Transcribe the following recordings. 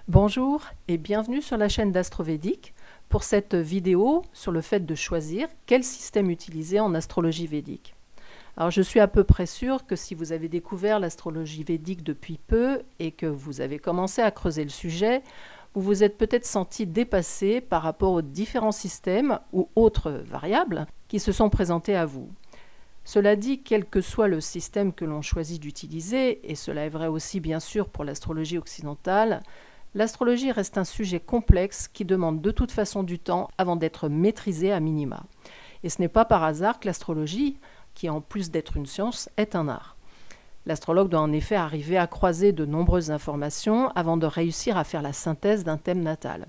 Bonjour et bienvenue sur la chaîne d'Astrovédique pour cette vidéo sur le fait de choisir quel système utiliser en astrologie védique. Alors je suis à peu près sûre que si vous avez découvert l'astrologie védique depuis peu et que vous avez commencé à creuser le sujet, vous vous êtes peut-être senti dépassé par rapport aux différents systèmes ou autres variables qui se sont présentés à vous. Cela dit, quel que soit le système que l'on choisit d'utiliser, et cela est vrai aussi bien sûr pour l'astrologie occidentale, l'astrologie reste un sujet complexe qui demande de toute façon du temps avant d'être maîtrisé à minima. Et ce n'est pas par hasard que l'astrologie, qui en plus d'être une science, est un art. L'astrologue doit en effet arriver à croiser de nombreuses informations avant de réussir à faire la synthèse d'un thème natal.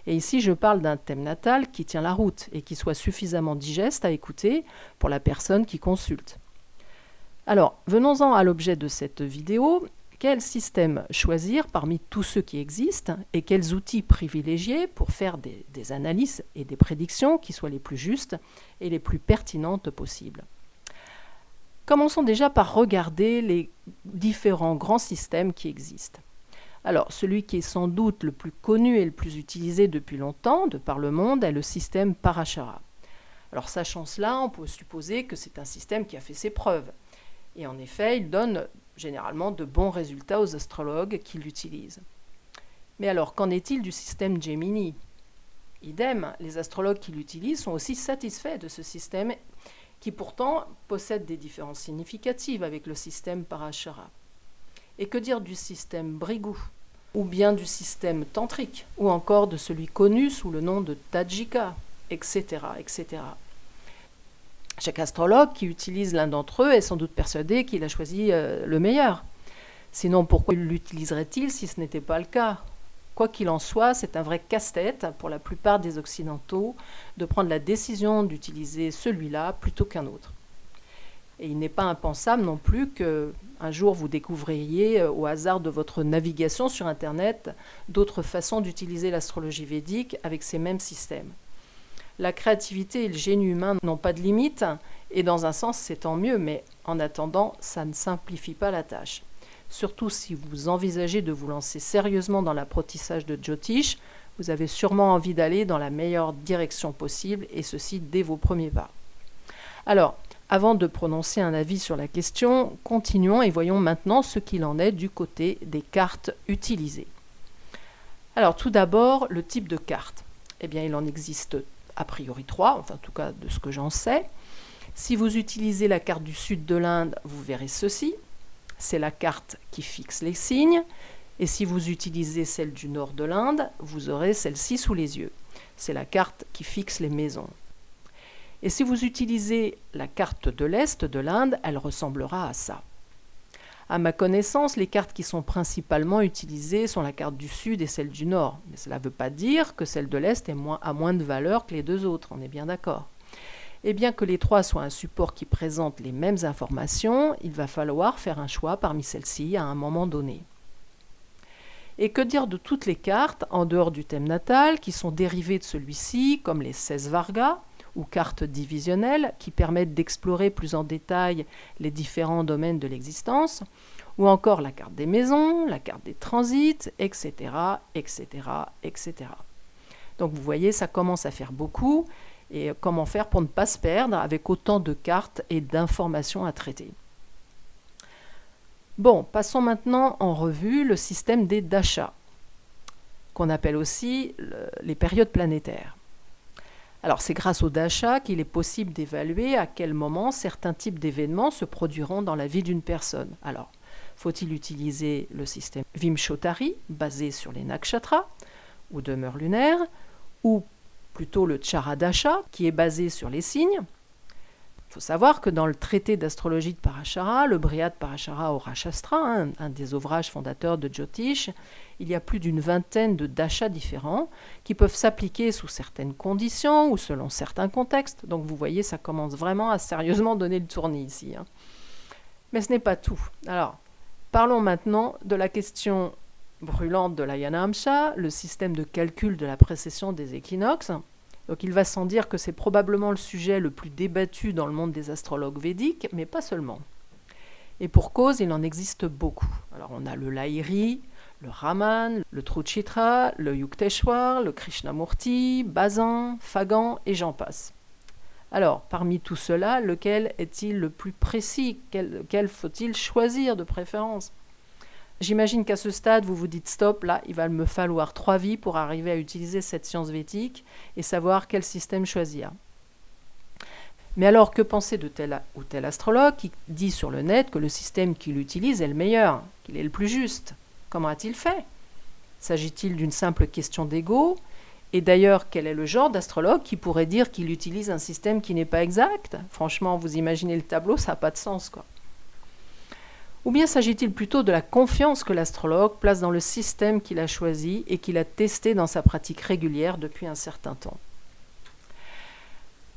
Et ici, je parle d'un thème natal qui tient la route et qui soit suffisamment digeste à écouter pour la personne qui consulte. Alors, venons-en à l'objet de cette vidéo. Quel système choisir parmi tous ceux qui existent et quels outils privilégier pour faire des analyses et des prédictions qui soient les plus justes et les plus pertinentes possibles? Commençons déjà par regarder les différents grands systèmes qui existent. Alors, celui qui est sans doute le plus connu et le plus utilisé depuis longtemps, de par le monde, est le système Parashara. Alors, sachant cela, on peut supposer que c'est un système qui a fait ses preuves. Et en effet, il donne généralement de bons résultats aux astrologues qui l'utilisent. Mais alors, qu'en est-il du système Gemini? Idem, les astrologues qui l'utilisent sont aussi satisfaits de ce système qui pourtant possède des différences significatives avec le système Parashara. Et que dire du système Bhrigu, ou bien du système tantrique, ou encore de celui connu sous le nom de Tajika, etc., etc. Chaque astrologue qui utilise l'un d'entre eux est sans doute persuadé qu'il a choisi le meilleur. Sinon, pourquoi l'utiliserait-il si ce n'était pas le cas? Quoi qu'il en soit, c'est un vrai casse-tête pour la plupart des Occidentaux de prendre la décision d'utiliser celui-là plutôt qu'un autre. Et il n'est pas impensable non plus qu'un jour vous découvriez au hasard de votre navigation sur Internet d'autres façons d'utiliser l'astrologie védique avec ces mêmes systèmes. La créativité et le génie humain n'ont pas de limite, et dans un sens c'est tant mieux, mais en attendant, ça ne simplifie pas la tâche. Surtout si vous envisagez de vous lancer sérieusement dans l'apprentissage de Jyotish, vous avez sûrement envie d'aller dans la meilleure direction possible, et ceci dès vos premiers pas. Alors, avant de prononcer un avis sur la question, continuons et voyons maintenant ce qu'il en est du côté des cartes utilisées. Alors tout d'abord, le type de carte. Eh bien, il en existe a priori 3, enfin en tout cas de ce que j'en sais. Si vous utilisez la carte du sud de l'Inde, vous verrez ceci. C'est la carte qui fixe les signes. Et si vous utilisez celle du nord de l'Inde, vous aurez celle-ci sous les yeux. C'est la carte qui fixe les maisons. Et si vous utilisez la carte de l'Est de l'Inde, elle ressemblera à ça. À ma connaissance, les cartes qui sont principalement utilisées sont la carte du Sud et celle du Nord. Mais cela ne veut pas dire que celle de l'Est a moins de valeur que les deux autres, on est bien d'accord. Et bien que les trois soient un support qui présente les mêmes informations, il va falloir faire un choix parmi celles-ci à un moment donné. Et que dire de toutes les cartes, en dehors du thème natal, qui sont dérivées de celui-ci, comme les 16 Vargas, ou cartes divisionnelles qui permettent d'explorer plus en détail les différents domaines de l'existence, ou encore la carte des maisons, la carte des transits, etc., etc., etc. Donc vous voyez, ça commence à faire beaucoup, et comment faire pour ne pas se perdre avec autant de cartes et d'informations à traiter. Bon, passons maintenant en revue le système des dashas, qu'on appelle aussi les périodes planétaires. Alors c'est grâce au dasha qu'il est possible d'évaluer à quel moment certains types d'événements se produiront dans la vie d'une personne. Alors, faut-il utiliser le système Vimshottari, basé sur les nakshatras, ou demeures lunaires, ou plutôt le Charadasha, qui est basé sur les signes? Il faut savoir que dans le traité d'astrologie de Parashara, le Brihad Parashara Hora Shastra, un des ouvrages fondateurs de Jyotish, il y a plus d'une vingtaine de dashas différents qui peuvent s'appliquer sous certaines conditions ou selon certains contextes. Donc vous voyez, ça commence vraiment à sérieusement donner le tournis ici. Mais ce n'est pas tout. Alors, parlons maintenant de la question brûlante de la Yanamsha, le système de calcul de la précession des équinoxes. Donc il va sans dire que c'est probablement le sujet le plus débattu dans le monde des astrologues védiques, mais pas seulement. Et pour cause, il en existe beaucoup. Alors on a le Lahiri, le Raman, le Truchitra, le Yukteswar, le Krishnamurti, Bazin, Fagan et j'en passe. Alors, parmi tout cela, lequel est-il le plus précis? Quel faut-il choisir de préférence? J'imagine qu'à ce stade, vous vous dites stop, là, il va me falloir 3 vies pour arriver à utiliser cette science védique et savoir quel système choisir. Mais alors, que penser de tel ou tel astrologue qui dit sur le net que le système qu'il utilise est le meilleur, qu'il est le plus juste? Comment a-t-il fait? S'agit-il d'une simple question d'ego? Et d'ailleurs, quel est le genre d'astrologue qui pourrait dire qu'il utilise un système qui n'est pas exact? Franchement, vous imaginez le tableau, ça n'a pas de sens, quoi. Ou bien s'agit-il plutôt de la confiance que l'astrologue place dans le système qu'il a choisi et qu'il a testé dans sa pratique régulière depuis un certain temps?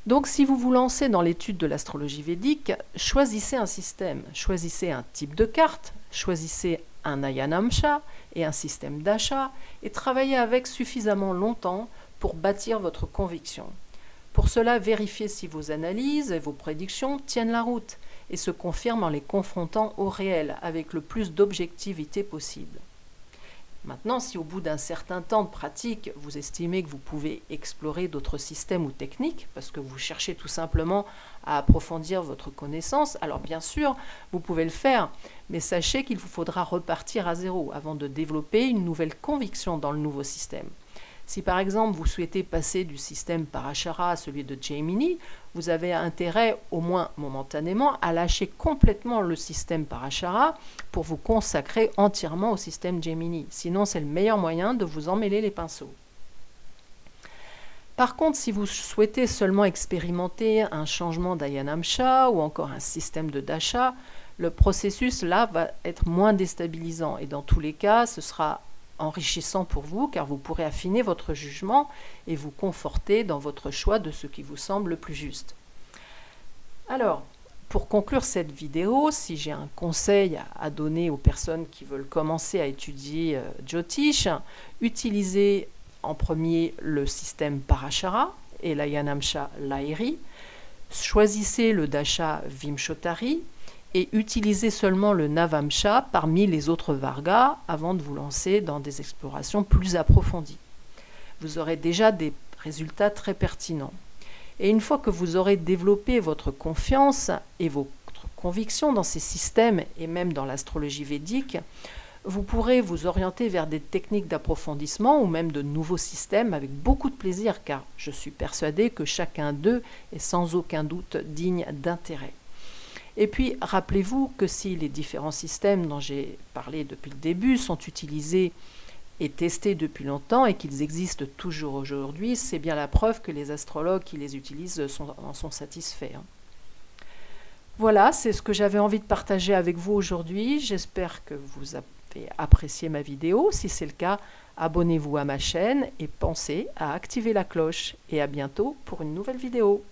Donc, si vous vous lancez dans l'étude de l'astrologie védique, choisissez un système, choisissez un type de carte, choisissez un ayanamsha et un système d'achat et travaillez avec suffisamment longtemps pour bâtir votre conviction. Pour cela, vérifiez si vos analyses et vos prédictions tiennent la route et se confirment en les confrontant au réel avec le plus d'objectivité possible. Maintenant, si au bout d'un certain temps de pratique, vous estimez que vous pouvez explorer d'autres systèmes ou techniques, parce que vous cherchez tout simplement à approfondir votre connaissance, alors bien sûr, vous pouvez le faire, mais sachez qu'il vous faudra repartir à zéro avant de développer une nouvelle conviction dans le nouveau système. Si par exemple vous souhaitez passer du système Parashara à celui de Gemini, vous avez intérêt, au moins momentanément, à lâcher complètement le système Parashara pour vous consacrer entièrement au système Gemini. Sinon, c'est le meilleur moyen de vous emmêler les pinceaux. Par contre, si vous souhaitez seulement expérimenter un changement d'Ayanamsha ou encore un système de Dasha, le processus là va être moins déstabilisant et dans tous les cas, ce sera enrichissant pour vous car vous pourrez affiner votre jugement et vous conforter dans votre choix de ce qui vous semble le plus juste. Alors, pour conclure cette vidéo, si j'ai un conseil à donner aux personnes qui veulent commencer à étudier Jyotish, utilisez en premier le système Parashara et l'Ayanamsha Lahiri, choisissez le Dasha Vimshottari et utilisez seulement le Navamsha parmi les autres Vargas avant de vous lancer dans des explorations plus approfondies. Vous aurez déjà des résultats très pertinents. Et une fois que vous aurez développé votre confiance et votre conviction dans ces systèmes et même dans l'astrologie védique, vous pourrez vous orienter vers des techniques d'approfondissement ou même de nouveaux systèmes avec beaucoup de plaisir car je suis persuadée que chacun d'eux est sans aucun doute digne d'intérêt. Et puis, rappelez-vous que si les différents systèmes dont j'ai parlé depuis le début sont utilisés et testés depuis longtemps et qu'ils existent toujours aujourd'hui, c'est bien la preuve que les astrologues qui les utilisent en sont satisfaits. Voilà, c'est ce que j'avais envie de partager avec vous aujourd'hui. J'espère que vous avez apprécié ma vidéo. Si c'est le cas, abonnez-vous à ma chaîne et pensez à activer la cloche. Et à bientôt pour une nouvelle vidéo.